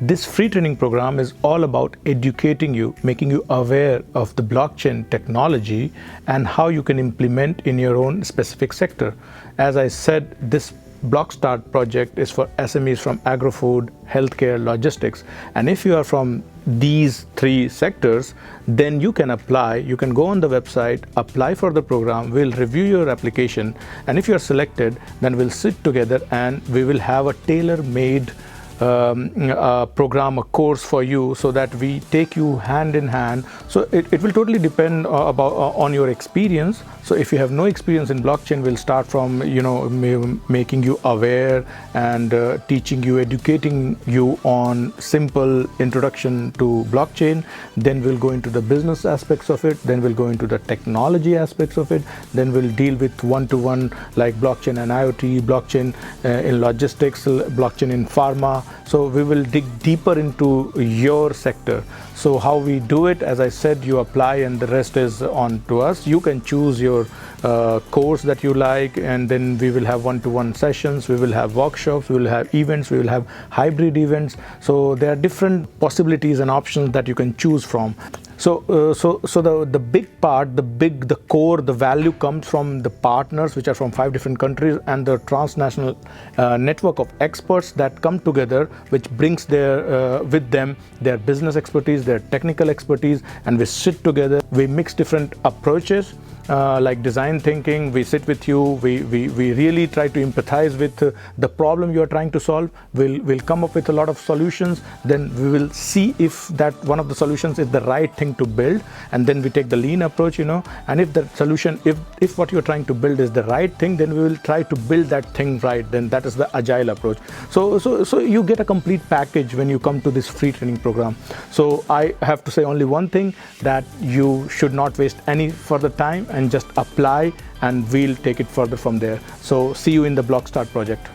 This free training program is all about educating you, making you aware of the blockchain technology and how you can implement in your own specific sector. As I said, this Blockstart project is for SMEs from agro-food, healthcare, logistics. And if you are from these three sectors, then you can apply. You can go on the website, apply for the program. We'll review your application. And if you're selected, then we'll sit together and we will have a tailor-made program, a course for you, so that we take you hand in hand. So it will totally depend on your experience. So if you have no experience in blockchain, we'll start from making you aware and teaching you, educating you on simple introduction to blockchain. Then we'll go into the business aspects of it. Then we'll go into the technology aspects of it. Then we'll deal with one-to-one like blockchain and IoT, blockchain in logistics, blockchain in pharma. So we will dig deeper into your sector. So how we do it, as I said, you apply and the rest is on to us. You can choose your course that you like, and then we will have one-to-one sessions, we will have workshops, we will have events, we will have hybrid events. So there are different possibilities and options that you can choose from. So the big part, the core, the value comes from the partners, which are from 5 different countries, and the transnational network of experts that come together, which brings with them their business expertise, their technical expertise, and we sit together. We mix different approaches. Like design thinking, we sit with you, we really try to empathize with the problem you are trying to solve. We'll come up with a lot of solutions. Then we will see if that one of the solutions is the right thing to build, and then we take the lean approach, and if the solution, if what you're trying to build is the right thing, then we will try to build that thing right. Then that is the agile approach. So you get a complete package when you come to this free training program. So I have to say only one thing, that you should not waste any further time and just apply, and we'll take it further from there. So see you in the Blockstart project.